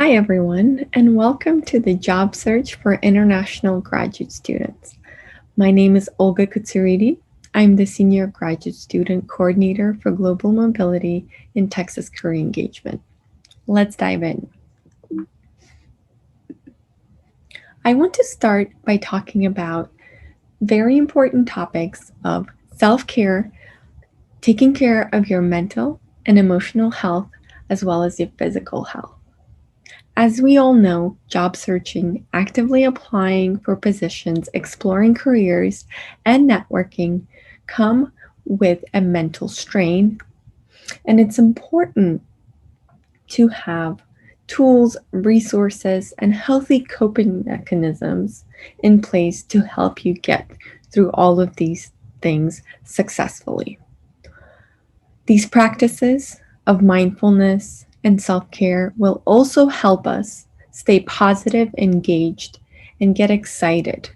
Hi, everyone, and welcome to the Job Search for International Graduate Students. My name is Olga Kutsuridi. I'm the Senior Graduate Student Coordinator for Global Mobility in Texas Career Engagement. Let's dive in. I want to start by talking about very important topics of self-care, taking care of your mental and emotional health, as well as your physical health. As we all know, job searching, actively applying for positions, exploring careers, and networking come with a mental strain, and it's important to have tools, resources, and healthy coping mechanisms in place to help you get through all of these things successfully. These practices of mindfulness and self-care will also help us stay positive, engaged, and get excited.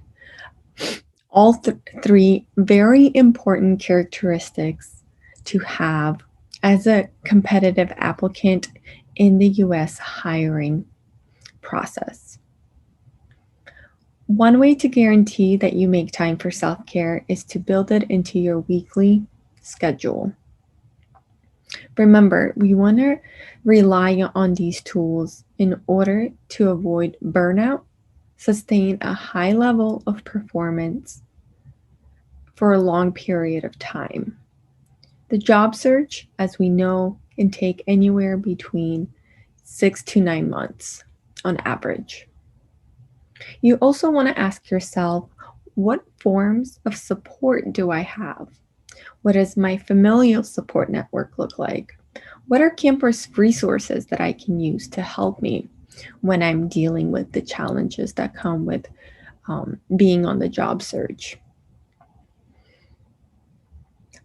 All three very important characteristics to have as a competitive applicant in the US hiring process. One way to guarantee that you make time for self-care is to build it into your weekly schedule. Remember, we want to rely on these tools in order to avoid burnout, sustain a high level of performance for a long period of time. The job search, as we know, can take anywhere between 6 to 9 months on average. You also want to ask yourself, what forms of support do I have? What does my familial support network look like? What are campus resources that I can use to help me when I'm dealing with the challenges that come with being on the job search?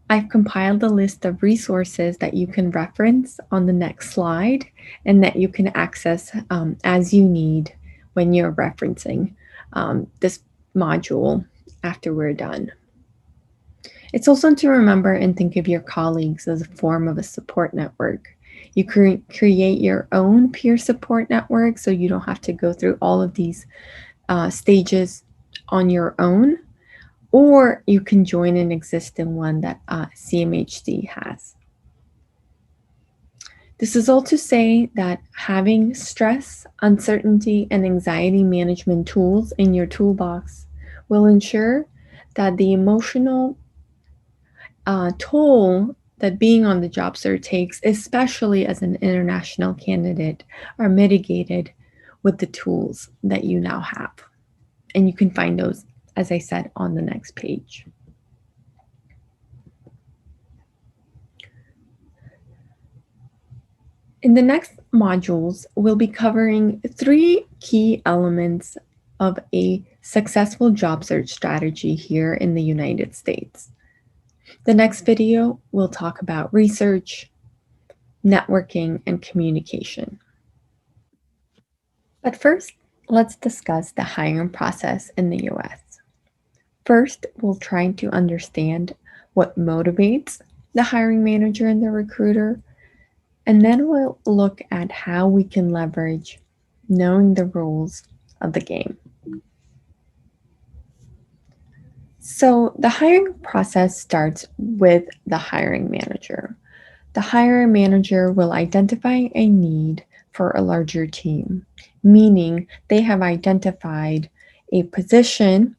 I've compiled a list of resources that you can reference on the next slide and that you can access as you need when you're referencing this module after we're done. It's also to remember and think of your colleagues as a form of a support network. You create your own peer support network so you don't have to go through all of these stages on your own, or you can join an existing one that CMHC has. This is all to say that having stress, uncertainty, and anxiety management tools in your toolbox will ensure that the emotional toll that being on the job search takes, especially as an international candidate, are mitigated with the tools that you now have. And you can find those, as I said, on the next page. In the next modules, we'll be covering 3 key elements of a successful job search strategy here in the United States. The next video will talk about research, networking, and communication. But first, let's discuss the hiring process in the US. First, we'll try to understand what motivates the hiring manager and the recruiter, and then we'll look at how we can leverage knowing the rules of the game. So the hiring process starts with the hiring manager. The hiring manager will identify a need for a larger team, meaning they have identified a position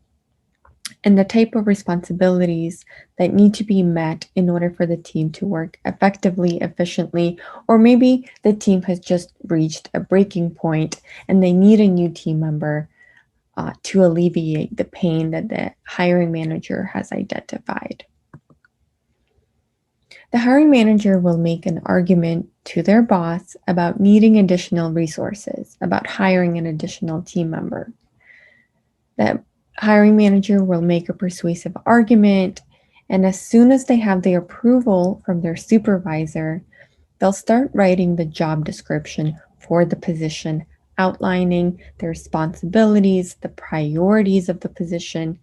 and the type of responsibilities that need to be met in order for the team to work effectively, efficiently, or maybe the team has just reached a breaking point and they need a new team member to alleviate the pain that the hiring manager has identified. The hiring manager will make an argument to their boss about needing additional resources, about hiring an additional team member. The hiring manager will make a persuasive argument, and as soon as they have the approval from their supervisor, they'll start writing the job description for the position, outlining the responsibilities, the priorities of the position,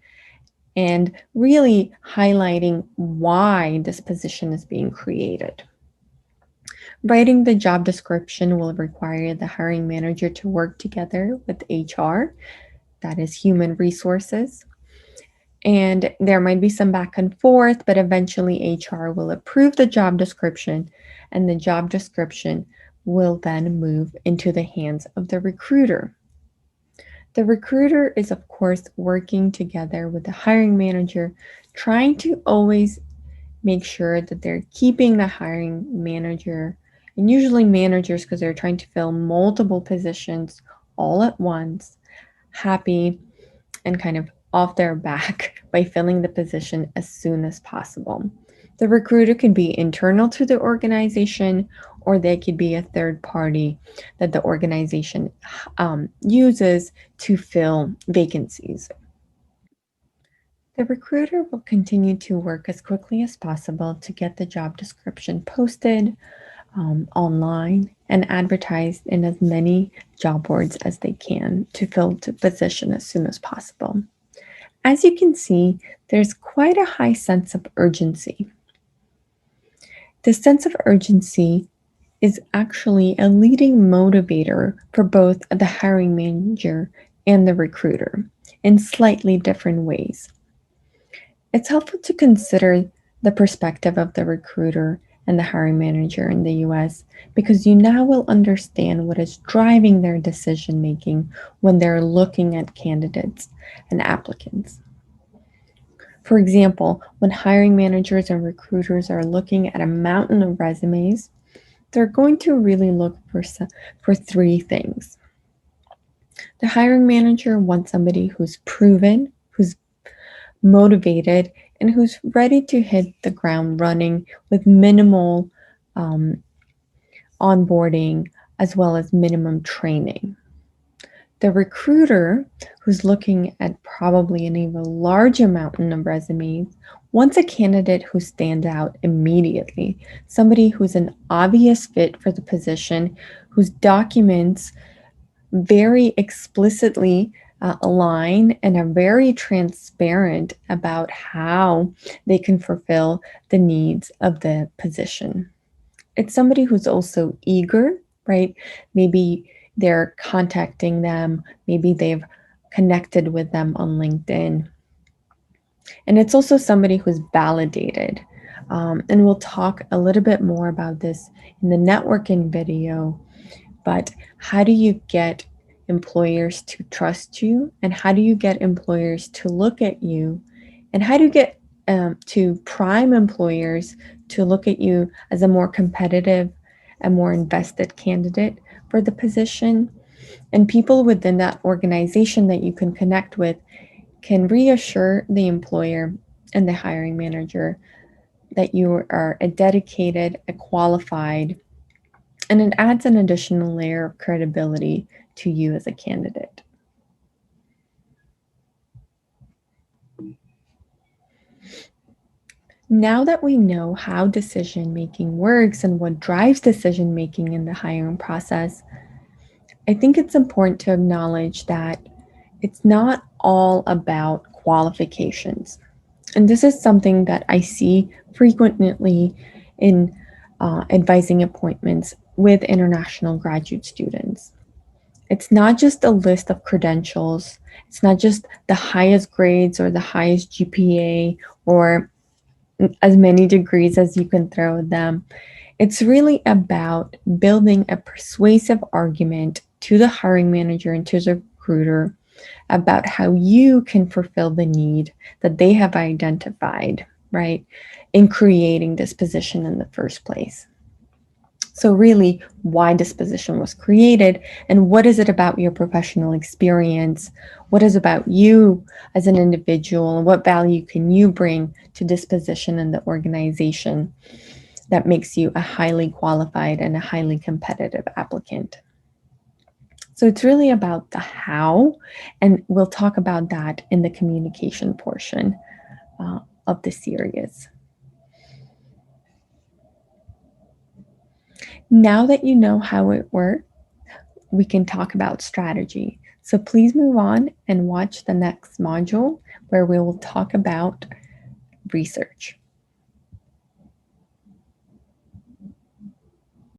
and really highlighting why this position is being created. Writing the job description will require the hiring manager to work together with HR, that is human resources. And there might be some back and forth, but eventually HR will approve the job description, and the job description will then move into the hands of the recruiter. The recruiter is, of course, working together with the hiring manager, trying to always make sure that they're keeping the hiring manager, and usually managers, because they're trying to fill multiple positions all at once, happy and kind of off their back by filling the position as soon as possible. The recruiter could be internal to the organization, or they could be a third party that the organization uses to fill vacancies. The recruiter will continue to work as quickly as possible to get the job description posted online and advertised in as many job boards as they can to fill the position as soon as possible. As you can see, there's quite a high sense of urgency. This sense of urgency is actually a leading motivator for both the hiring manager and the recruiter in slightly different ways. It's helpful to consider the perspective of the recruiter and the hiring manager in the US because you now will understand what is driving their decision making when they're looking at candidates and applicants. For example, when hiring managers and recruiters are looking at a mountain of resumes, they're going to really look for three things. The hiring manager wants somebody who's proven, who's motivated, and who's ready to hit the ground running with minimal onboarding as well as minimum training. The recruiter, who's looking at probably an even larger mountain of resumes, wants a candidate who stands out immediately, somebody who's an obvious fit for the position, whose documents very explicitly align and are very transparent about how they can fulfill the needs of the position. It's somebody who's also eager, right? Maybe they're contacting them, maybe they've connected with them on LinkedIn. And it's also somebody who's validated. And we'll talk a little bit more about this in the networking video. But how do you get employers to trust you? And how do you get employers to look at you? And how do you get to prime employers to look at you as a more competitive and more invested candidate for the position? And people within that organization that you can connect with can reassure the employer and the hiring manager that you are a dedicated, a qualified, and it adds an additional layer of credibility to you as a candidate. Now that we know how decision making works and what drives decision making in the hiring process, I think it's important to acknowledge that it's not all about qualifications. And this is something that I see frequently in advising appointments with international graduate students. It's not just a list of credentials. It's not just the highest grades or the highest GPA or as many degrees as you can throw at them. It's really about building a persuasive argument to the hiring manager and to the recruiter about how you can fulfill the need that they have identified, right, in creating this position in the first place. So really, why this position was created and what is it about your professional experience? What is about you as an individual and what value can you bring to this position in the organization that makes you a highly qualified and a highly competitive applicant? So it's really about the how, and we'll talk about that in the communication portion of the series. Now that you know how it works, we can talk about strategy. So please move on and watch the next module where we will talk about research.